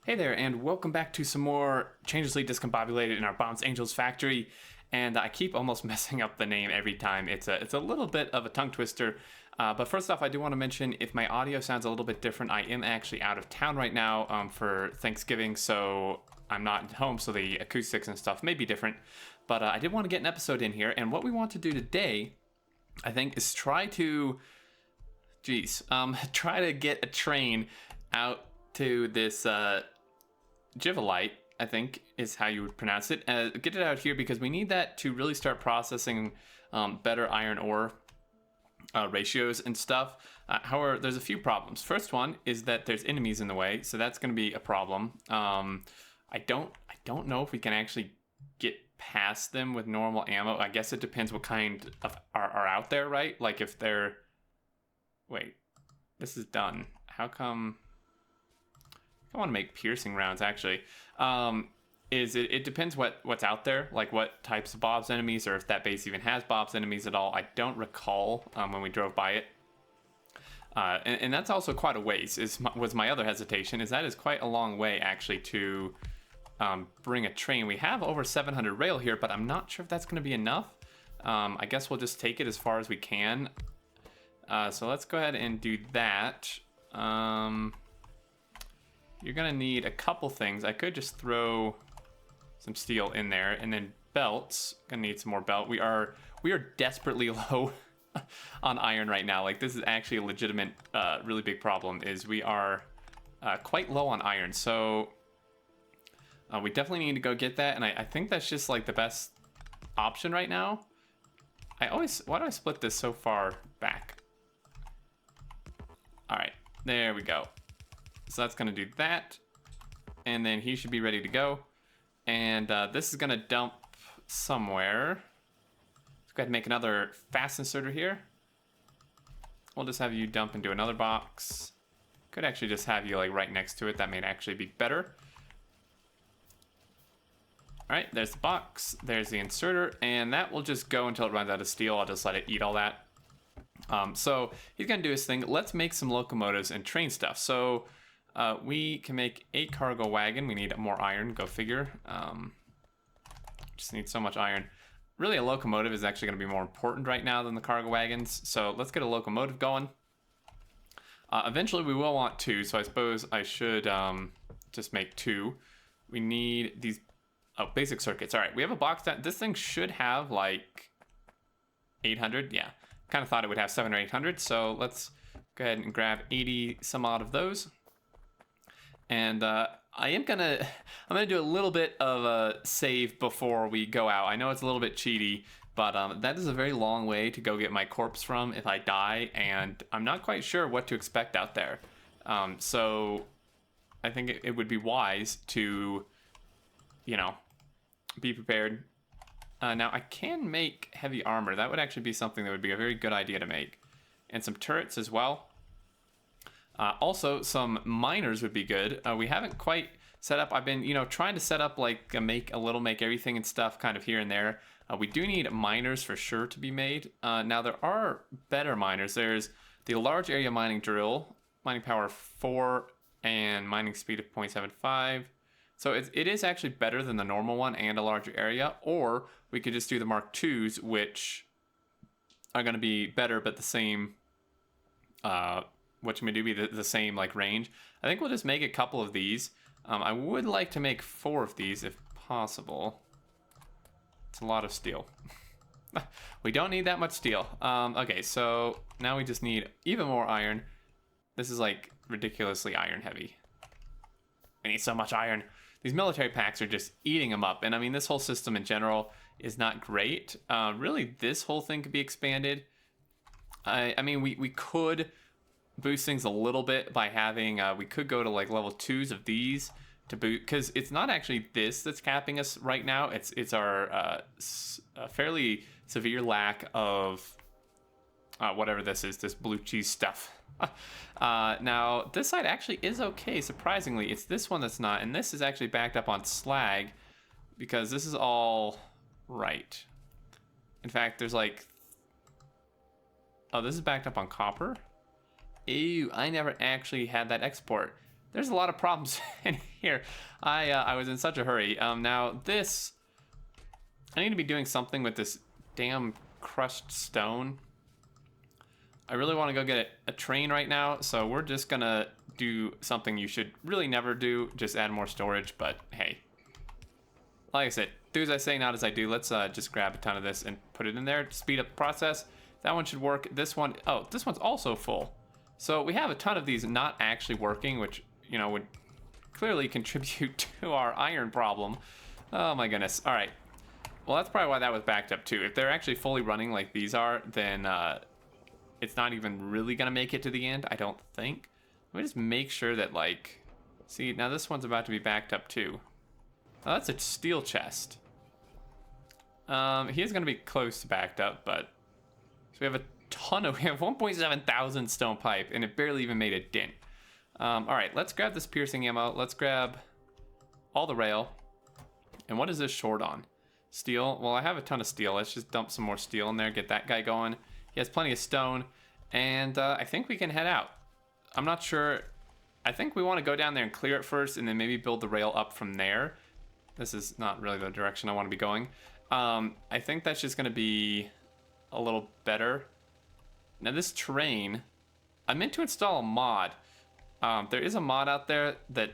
Hey there, and welcome back to some more Changelessly Discombobulated in our Bombs Angels factory. And I keep almost messing up the name every time. It's a little bit of a tongue twister. But first off, I do want to mention if my audio sounds a little bit different, I am actually out of town right now for Thanksgiving, so I'm not at home, so the acoustics and stuff may be different. But I did want to get an episode in here, and what we want to do today, I think, is try to get a train out to this Jivalite, I think is how you would pronounce it. Get it out here because we need that to really start processing better iron ore ratios and stuff. However, there's a few problems. First one is that there's enemies in the way, so that's going to be a problem. I don't know if we can actually get past them with normal ammo. I guess it depends what kind of are out there, right? Like if they're... Wait, this is done. How come... I want to make piercing rounds actually. It depends what's out there, like what types of Bob's enemies, or if that base even has Bob's enemies at all. I don't recall when we drove by it. And that's also quite a ways, was my other hesitation, is that is quite a long way actually to bring a train. We have over 700 rail here, but I'm not sure if that's going to be enough. I guess we'll just take it as far as we can. So let's go ahead and do that. You're gonna need a couple things. I could just throw some steel in there, and then belts. Gonna need some more belt. We are desperately low on iron right now. Like, this is actually a legitimate, really big problem. Is we are quite low on iron. So we definitely need to go get that. And I think that's just like the best option right now. Why do I split this so far back? All right, there we go. So that's going to do that, and then he should be ready to go. And this is going to dump somewhere. Let's go ahead and make another fast inserter here. We'll just have you dump into another box. Could actually just have you like right next to it. That may actually be better. All right, there's the box. There's the inserter, and that will just go until it runs out of steel. I'll just let it eat all that. So he's going to do his thing. Let's make some locomotives and train stuff. So... we can make a cargo wagon. We need more iron, go figure. Just need so much iron. Really, a locomotive is actually going to be more important right now than the cargo wagons. So let's get a locomotive going. Eventually, we will want two, so I suppose I should just make two. We need these basic circuits. All right, we have a box that this thing should have like 800. Yeah, kind of thought it would have 700 or 800. So let's go ahead and grab 80 some odd of those. And I'm gonna do a little bit of a save before we go out. I know it's a little bit cheaty, but that is a very long way to go get my corpse from if I die, and I'm not quite sure what to expect out there. So I think it would be wise to, be prepared. Now I can make heavy armor. That would actually be something that would be a very good idea to make, and some turrets as well. Also, some miners would be good. We haven't quite set up. I've been, trying to set up like make everything and stuff kind of here and there. We do need miners for sure to be made. Now, there are better miners. There's the large area mining drill, mining power 4, and mining speed of 0.75. So it is actually better than the normal one and a larger area. Or we could just do the Mark IIs, which are going to be better but the same... what you may do be the same like range. I think we'll just make a couple of these. I would like to make 4 of these if possible. It's a lot of steel. We don't need that much steel. Okay, so now we just need even more iron. This is like ridiculously iron heavy. We need so much iron. These military packs are just eating them up. And I mean, this whole system in general is not great. Really, this whole thing could be expanded. I mean, we could boost things a little bit by having we could go to like level 2s of these to boot, because it's not actually this that's capping us right now. It's our fairly severe lack of whatever this is, this blue cheese stuff. Now this side actually is okay, surprisingly. It's this one that's not, and this is actually backed up on slag because this is all right. In fact, there's like, oh, this is backed up on copper. Ew, I never actually had that export. there's a lot of problems in here. I was in such a hurry. Now this, I need to be doing something with this damn crushed stone. I really want to go get a train right now, so we're just gonna do something you should really never do, just add more storage, but hey. Like I said, do as I say, not as I do. Let's just grab a ton of this and put it in there to speed up the process. That one should work. This one, oh, this one's also full. So we have a ton of these not actually working, which, you know, would clearly contribute to our iron problem. Oh my goodness. All right. Well, that's probably why that was backed up too. If they're actually fully running like these are, then it's not even really gonna make it to the end, I don't think. Let me just make sure that, like, see, now this one's about to be backed up too. Oh, that's a steel chest. He is gonna be close to backed up, but so we have a ton of, we have 1.7 thousand stone pipe, and it barely even made a dent. All right, let's grab this piercing ammo. Let's grab all the rail. And what is this short on? Steel. Well, I have a ton of steel. Let's just dump some more steel in there, get that guy going. He has plenty of stone, and I think we can head out. I'm not sure. I think we want to go down there and clear it first, and then maybe build the rail up from there. This is not really the direction I want to be going. I think that's just going to be a little better. Now this train, I meant to install a mod. There is a mod out there that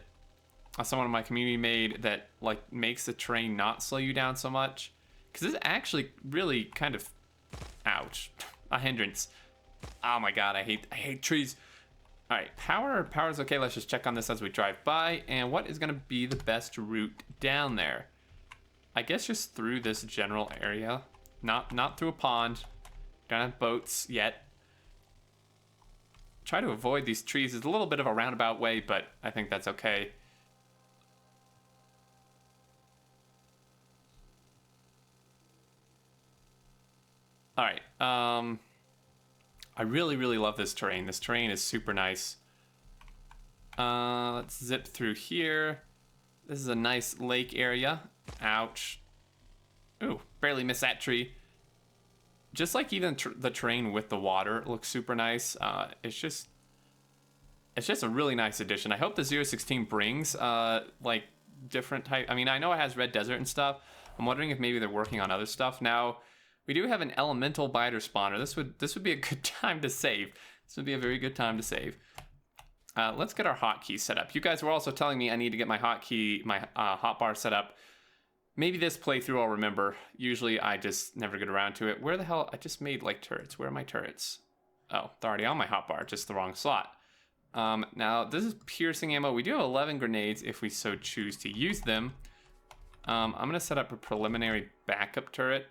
someone in my community made that like makes the train not slow you down so much, because it's actually really kind of, ouch, a hindrance. Oh my god, I hate trees. All right, power's okay. Let's just check on this as we drive by. And what is going to be the best route down there? I guess just through this general area, not through a pond. Don't have boats yet. Try to avoid these trees. It's a little bit of a roundabout way, but I think that's okay. All right. I really love this terrain. This terrain is super nice. Let's zip through here. This is a nice lake area. Ouch. Ooh, barely missed that tree. Just like even the terrain with the water looks super nice. It's just a really nice addition. I hope the 016 brings like different type. I mean, I know it has red desert and stuff. I'm wondering if maybe they're working on other stuff now. We do have an elemental biter spawner. This would be a good time to save. This would be a very good time to save. Let's get our hotkey set up. You guys were also telling me I need to get my hotkey, my hotbar set up. Maybe this playthrough I'll remember. Usually I just never get around to it. Where the hell? I just made like turrets. Where are my turrets? Oh, they're already on my hotbar, just the wrong slot. Now this is piercing ammo. We do have 11 grenades if we so choose to use them. I'm gonna set up a preliminary backup turret.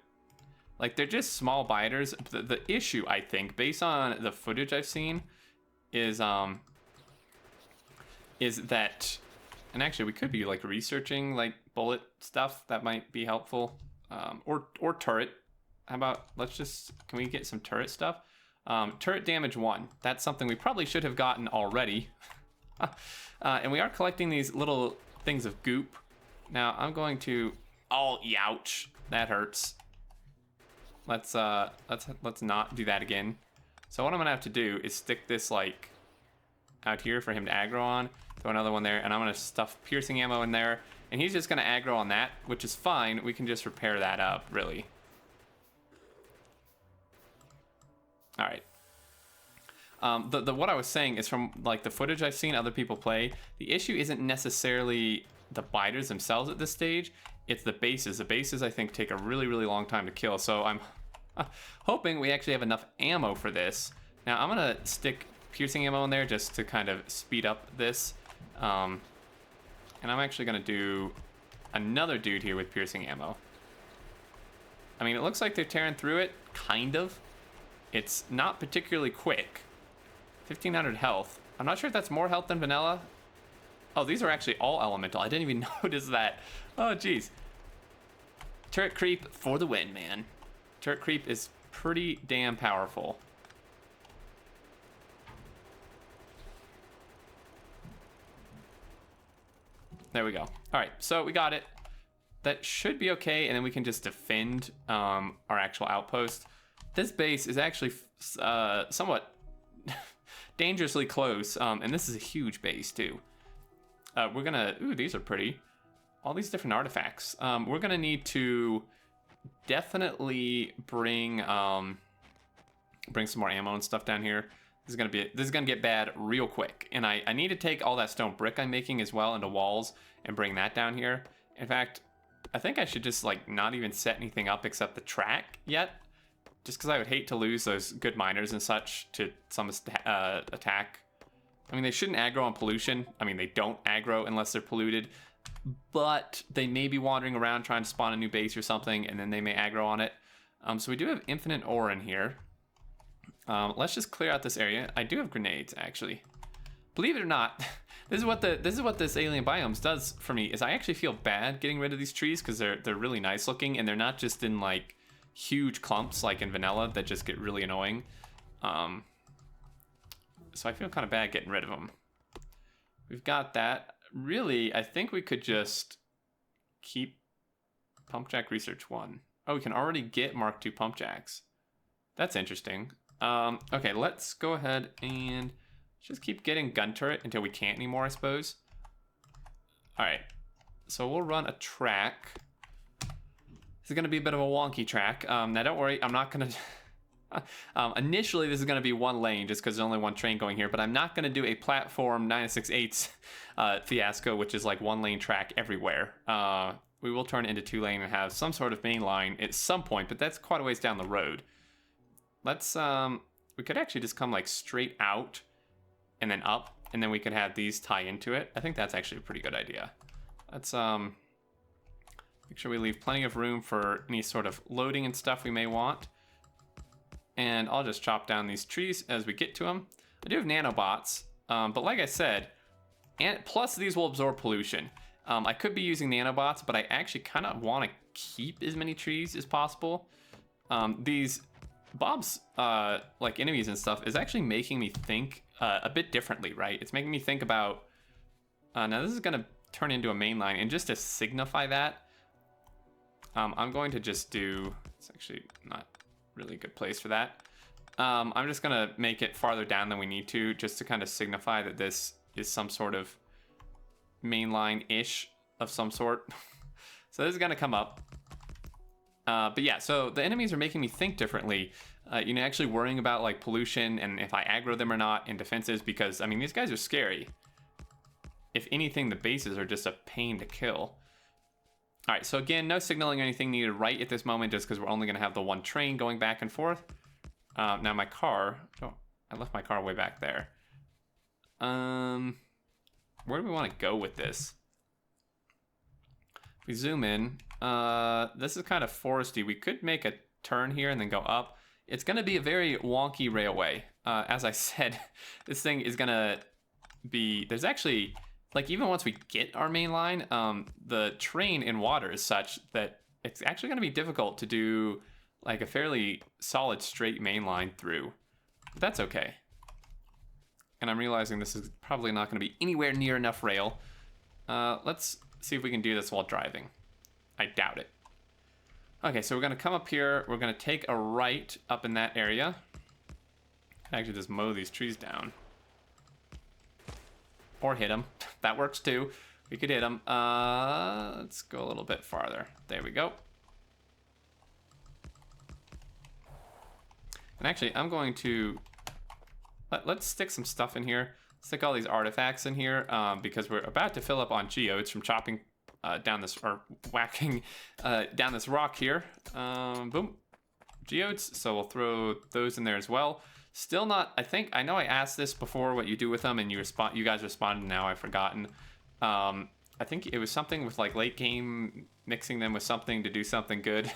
Like, they're just small biters. The issue, I think, based on the footage I've seen, is that, and actually we could be like researching like bullet stuff that might be helpful, or turret. How about, let's just, can we get some turret stuff? Turret damage 1. That's something we probably should have gotten already. And we are collecting these little things of goop. Now I'm going to, oh, ouch, that hurts. Let's not do that again. So what I'm gonna have to do is stick this like out here for him to aggro on, throw another one there, and I'm gonna stuff piercing ammo in there, and he's just gonna aggro on that, which is fine. We can just repair that up, really. All right. What I was saying is, from like the footage I've seen other people play, the issue isn't necessarily the biters themselves at this stage. It's the bases. The bases, I think, take a really long time to kill. So I'm hoping we actually have enough ammo for this. Now I'm gonna stick piercing ammo in there just to kind of speed up this. And I'm actually gonna do another dude here with piercing ammo. I mean, it looks like they're tearing through it, kind of. It's not particularly quick. 1500 health. I'm not sure if that's more health than vanilla. Oh, these are actually all elemental. I didn't even notice that. Oh, geez. Turret creep for the win, man. Turret creep is pretty damn powerful. There we go. All right, so we got it. That should be okay, and then we can just defend our actual outpost. This base is actually somewhat dangerously close, and this is a huge base too. we're gonna, ooh, these are pretty. All these different artifacts. We're gonna need to definitely bring some more ammo and stuff down here. This is gonna get bad real quick. And I need to take all that stone brick I'm making as well into walls and bring that down here. In fact, I think I should just like not even set anything up except the track yet. Just because I would hate to lose those good miners and such to some attack. I mean, they shouldn't aggro on pollution. I mean, they don't aggro unless they're polluted. But they may be wandering around trying to spawn a new base or something, and then they may aggro on it. So we do have infinite ore in here. Let's just clear out this area. I do have grenades, actually. Believe it or not, this is what this alien biomes does for me. Is I actually feel bad getting rid of these trees because they're really nice looking, and they're not just in like huge clumps like in vanilla that just get really annoying. So I feel kind of bad getting rid of them. We've got that. Really, I think we could just keep Pump Jack Research 1. Oh, we can already get Mark II Pump Jacks. That's interesting. Okay, let's go ahead and just keep getting gun turret until we can't anymore, I suppose. All right, so we'll run a track. This is going to be a bit of a wonky track. Now, don't worry, I'm not going to... initially, this is going to be one lane just because there's only one train going here, but I'm not going to do a platform 9 6/8 fiasco, which is like one lane track everywhere. We will turn it into 2 lane and have some sort of main line at some point, but that's quite a ways down the road. Let's, we could actually just come like straight out and then up, and then we could have these tie into it. I think that's actually a pretty good idea. Let's, make sure we leave plenty of room for any sort of loading and stuff we may want. And I'll just chop down these trees as we get to them. I do have nanobots, but like I said, and plus these will absorb pollution. I could be using nanobots, but I actually kind of want to keep as many trees as possible. These Bob's like enemies and stuff is actually making me think a bit differently, right? It's making me think about, now this is going to turn into a main line, and just to signify that, I'm going to just do, it's actually not really good place for that. I'm just gonna make it farther down than we need to, just to kind of signify that this is some sort of mainline-ish of some sort. So this is gonna come up. But yeah, so the enemies are making me think differently. You know, actually worrying about like pollution and if I aggro them or not in defenses, because I mean, these guys are scary. If anything, the bases are just a pain to kill. All right, so again, no signaling or anything needed right at this moment, just because we're only going to have the one train going back and forth. Now my car, oh, I left my car way back there. Where do we want to go with this? If we zoom in, this is kind of foresty. We could make a turn here and then go up. It's going to be a very wonky railway. As I said, this thing is going to be, there's actually... Like, even once we get our main line, the terrain in water is such that it's actually going to be difficult to do, like, a fairly solid straight main line through. But that's okay. And I'm realizing this is probably not going to be anywhere near enough rail. Let's see if we can do this while driving. I doubt it. Okay, so we're going to come up here. We're going to take a right up in that area. I can actually just mow these trees down. Or hit them. That works too. We could hit them. Let's go a little bit farther. There we go. And actually, I'm going to... Let's stick some stuff in here. Stick all these artifacts in here because we're about to fill up on geodes from chopping down this... Or whacking down this rock here. Boom. Geodes. So we'll throw those in there as well. Still not, I know I asked this before, what you do with them, and you guys responded, now I've forgotten. I think it was something with like late game, mixing them with something to do something good.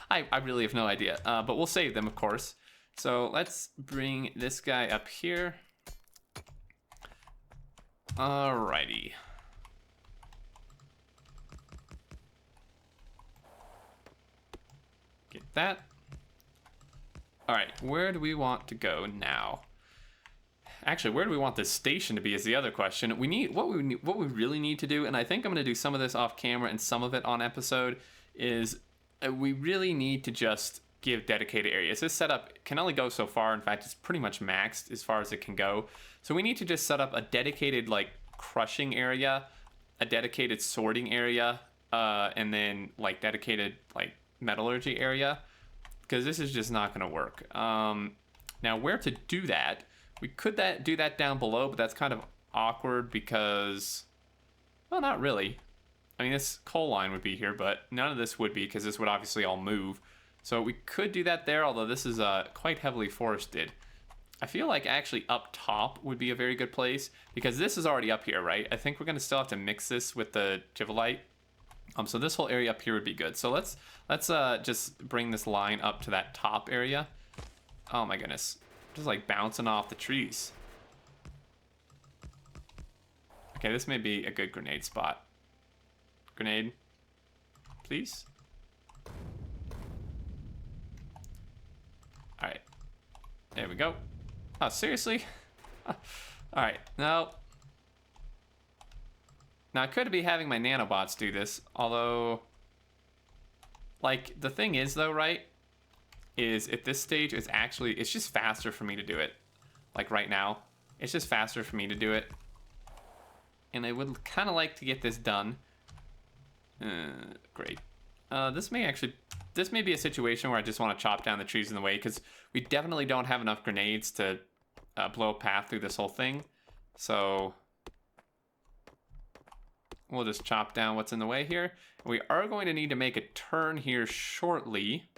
I really have no idea, but we'll save them, of course. So let's bring this guy up here. Alrighty. Get that. All right, where do we want to go now? Actually, where do we want this station to be is the other question. What we really need to do, and I think I'm going to do some of this off camera and some of it on episode, is we really need to just give dedicated areas. This setup can only go so far. In fact, it's pretty much maxed as far as it can go. So we need to just set up a dedicated like crushing area, a dedicated sorting area, and then like dedicated like metallurgy area, because this is just not going to work. Now where to do that? We could do that down below, but that's kind of awkward because, well, not really. I mean, this coal line would be here, but none of this would be because this would obviously all move. So we could do that there, although this is quite heavily forested. I feel like actually up top would be a very good place because this is already up here, right? I think we're going to still have to mix this with the Givelite. So this whole area up here would be good. So let's just bring this line up to that top area. Oh my goodness. Just like bouncing off the trees. Okay, this may be a good grenade spot. Grenade, please. All right, there we go. Oh, seriously? All right, no. Now I could be having my nanobots do this, although, like, the thing is though, right, is at this stage it's just faster for me to do it. Like right now, it's just faster for me to do it. And I would kind of like to get this done. Great. This may be a situation where I just want to chop down the trees in the way, because we definitely don't have enough grenades to blow a path through this whole thing. So we'll just chop down what's in the way here. We are going to need to make a turn here shortly.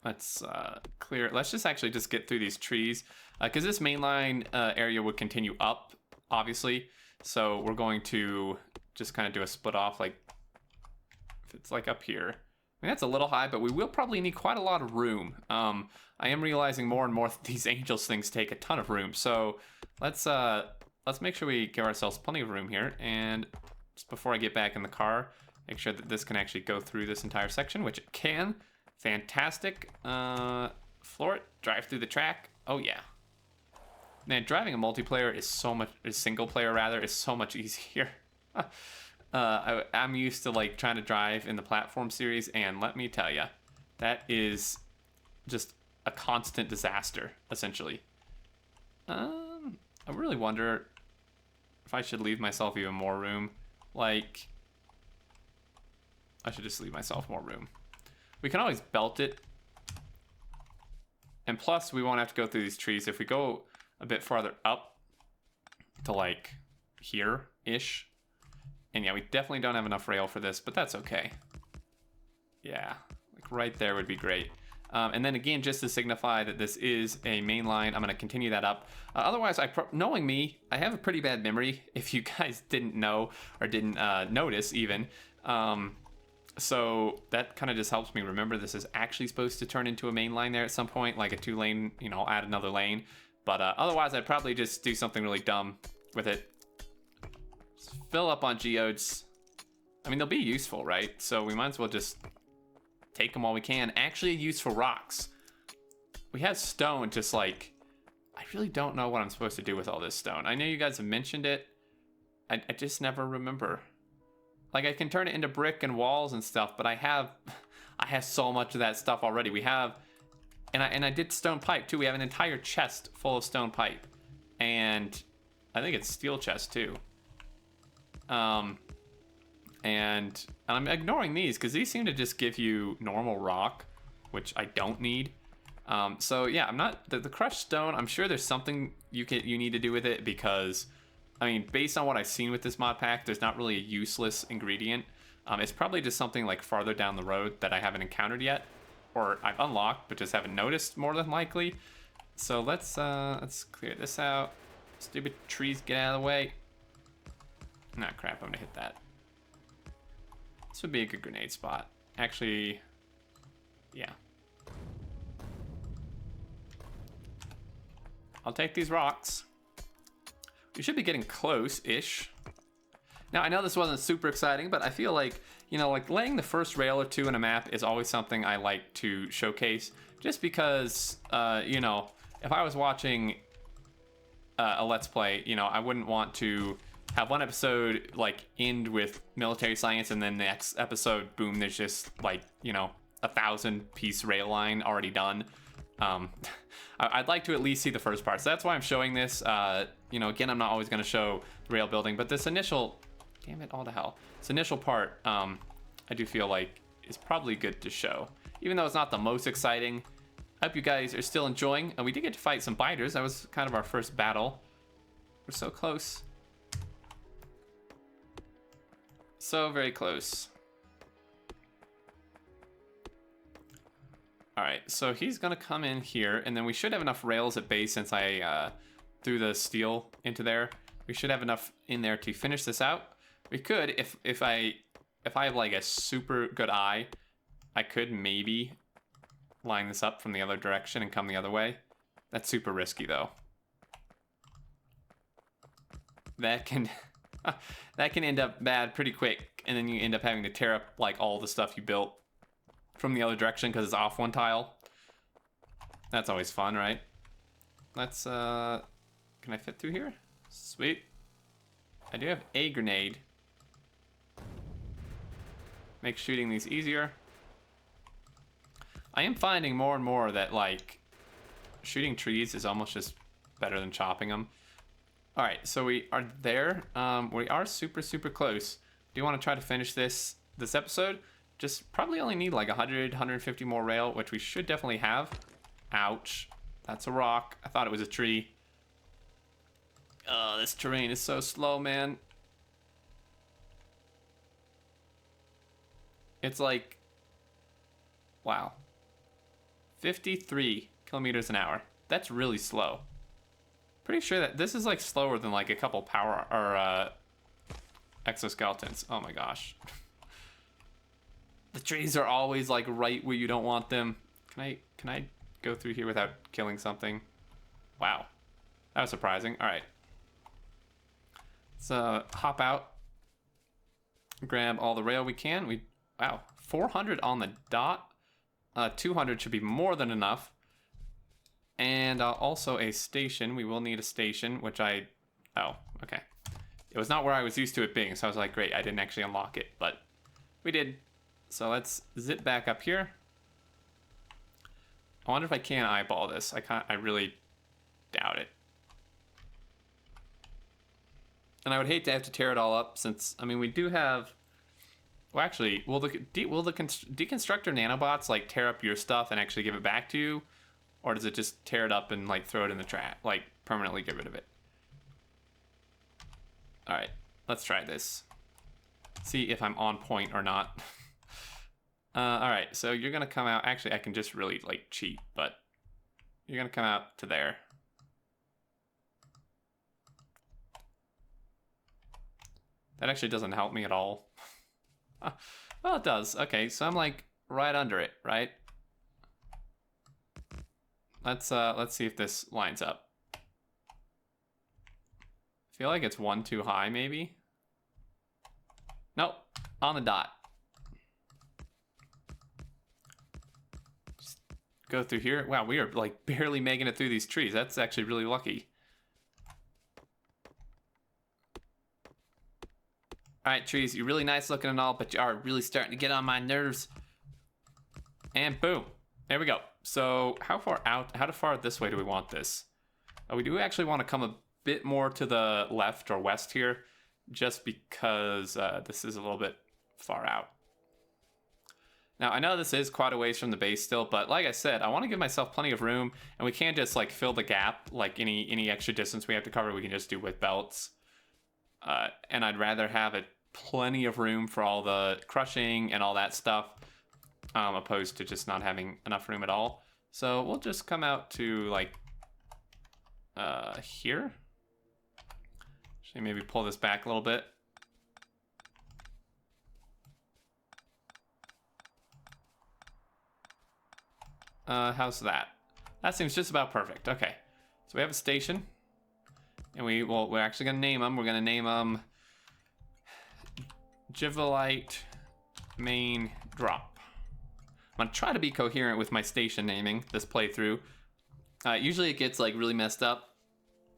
Let's clear. Let's just actually just get through these trees, because this mainline area would continue up, obviously. So we're going to just kind of do a split off, like if it's like up here. I mean, that's a little high, but we will probably need quite a lot of room. I am realizing more and more that these angels things take a ton of room. So let's make sure we give ourselves plenty of room here. And just before I get back in the car, make sure that this can actually go through this entire section, which it can. Fantastic. Floor it, drive through the track. Oh yeah. Man, driving a multiplayer is single player rather, is so much easier. I'm used to like trying to drive in the platform series, and let me tell you, that is just a constant disaster, essentially. I really wonder if I should leave myself even more room. Like, I should just leave myself more room. We can always belt it. And plus, we won't have to go through these trees. If we go a bit farther up to like here-ish. And yeah, we definitely don't have enough rail for this, but that's okay. Yeah, like right there would be great. And then again, just to signify that this is a main line, I'm going to continue that up. Otherwise, knowing me, I have a pretty bad memory, if you guys didn't know or didn't notice even. So that kind of just helps me remember this is actually supposed to turn into a main line there at some point, like a 2-lane, you know, add another lane. But otherwise, I'd probably just do something really dumb with it. Just fill up on geodes. I mean, they'll be useful, right? So we might as well just take them while we can. Actually, use for rocks. We have stone, just like, I really don't know what I'm supposed to do with all this stone. I know you guys have mentioned it. I just never remember. Like, I can turn it into brick and walls and stuff, but I have so much of that stuff already. We have, and I did stone pipe too. We have an entire chest full of stone pipe, and I think it's steel chest too. And I'm ignoring these because these seem to just give you normal rock, which I don't need. So yeah, I'm not the crushed stone. I'm sure there's something you need to do with it, because I mean, based on what I've seen with this mod pack, there's not really a useless ingredient. It's probably just something like farther down the road that I haven't encountered yet, or I've unlocked but just haven't noticed, more than likely. So let's clear this out. Stupid trees, get out of the way. Nah, crap, I'm gonna hit that. This would be a good grenade spot. Actually, yeah. I'll take these rocks. We should be getting close-ish. Now, I know this wasn't super exciting, but I feel like, you know, like laying the first rail or two in a map is always something I like to showcase, just because, you know, if I was watching a Let's Play, you know, I wouldn't want to have one episode like end with military science, and then the next episode, boom, there's just like, you know, 1,000-piece rail line already done. I'd like to at least see the first part, so that's why I'm showing this. you know, again, I'm not always going to show the rail building, but this initial, damn it, all the hell. This initial part, I do feel like is probably good to show. Even though it's not the most exciting. I hope you guys are still enjoying. And we did get to fight some biters. That was kind of our first battle. We're so close. So very close. Alright, so he's gonna come in here, and then we should have enough rails at base since I threw the steel into there. We should have enough in there to finish this out. We could, if I have like a super good eye, I could maybe line this up from the other direction and come the other way. That's super risky though. That can that can end up bad pretty quick, and then you end up having to tear up like all the stuff you built from the other direction because it's off one tile. That's always fun, right? Let's can I fit through here? Sweet. I do have a grenade. Make shooting these easier. I am finding more and more that like shooting trees is almost just better than chopping them. All right, so we are there. We are super close. Do you want to try to finish this episode? Just probably only need like 150 more rail, which we should definitely have. Ouch, that's a rock. I thought it was a tree. Oh, this terrain is so slow, man. It's like, wow. 53 kilometers an hour. That's really slow. Pretty sure that this is like slower than like a couple power or exoskeletons. Oh my gosh. The trees are always like right where you don't want them. Can I go through here without killing something? Wow. That was surprising. All right. Let's hop out. Grab all the rail we can. Wow, 400 on the dot. 200 should be more than enough. And also a station. We will need a station, which oh, okay. It was not where I was used to it being, so I was like, great, I didn't actually unlock it, but we did. So let's zip back up here. I wonder if I can eyeball this. I really doubt it. And I would hate to have to tear it all up since, I mean, we do have... Well, actually, will the deconstructor nanobots like tear up your stuff and actually give it back to you? Or does it just tear it up and like throw it in the trash, like permanently get rid of it? All right, let's try this. See if I'm on point or not. All right, so you're gonna come out. Actually, I can just really like cheat, but you're gonna come out to there. That actually doesn't help me at all. Well, it does. Okay, so I'm like right under it, right? Let's see if this lines up. I feel like it's one too high, maybe. Nope, on the dot. Just go through here. Wow, we are like barely making it through these trees. That's actually really lucky. All right, trees, you're really nice looking and all, but you are really starting to get on my nerves. And boom, there we go. So how far this way do we want this? We do actually want to come a bit more to the left or west here, just because this is a little bit far out. Now, I know this is quite a ways from the base still, but like I said, I want to give myself plenty of room, and we can't just like fill the gap, like any extra distance we have to cover, we can just do with belts. And I'd rather have it plenty of room for all the crushing and all that stuff, opposed to just not having enough room at all. So we'll just come out to like here. Actually, maybe pull this back a little bit. How's that? That seems just about perfect. Okay, so we have a station, and we're actually gonna name them. We're gonna name them Givelite Main Drop. I'm gonna try to be coherent with my station naming this playthrough. Usually it gets like really messed up,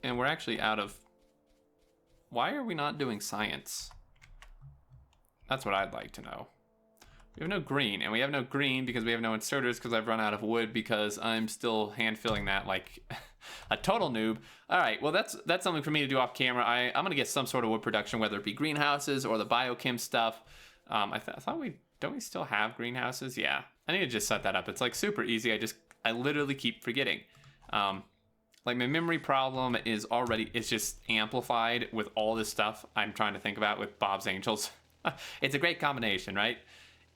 and we're actually out of... Why are we not doing science? That's what I'd like to know. We have no green, and we have no green because we have no inserters because I've run out of wood because I'm still hand filling that like a total noob. All right, well that's something for me to do off camera. I'm gonna get some sort of wood production, whether it be greenhouses or the biochem stuff. I thought don't we still have greenhouses? Yeah, I need to just set that up. It's like super easy. I literally keep forgetting. Like my memory problem is just amplified with all this stuff I'm trying to think about with Bob's Angels. It's a great combination, right?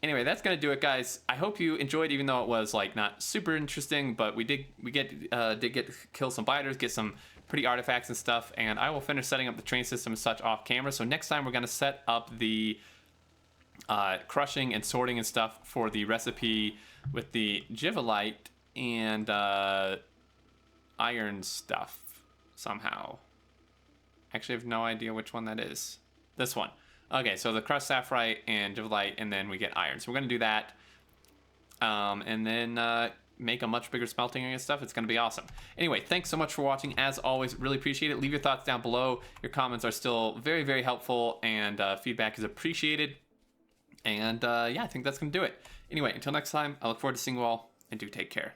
Anyway, that's gonna do it, guys. I hope you enjoyed, even though it was like not super interesting, but we did get to kill some biters, get some pretty artifacts and stuff, and I will finish setting up the train system and such off camera. So next time we're gonna set up the crushing and sorting and stuff for the recipe with the Givelite and iron stuff somehow. Actually, I have no idea which one that is. This one. Okay, so the crushed sapphire and Givelite, and then we get iron. So we're going to do that, and then make a much bigger smelting area and stuff. It's going to be awesome. Anyway, thanks so much for watching. As always, really appreciate it. Leave your thoughts down below. Your comments are still very, very helpful, and feedback is appreciated. And yeah, I think that's going to do it. Anyway, until next time, I look forward to seeing you all, and do take care.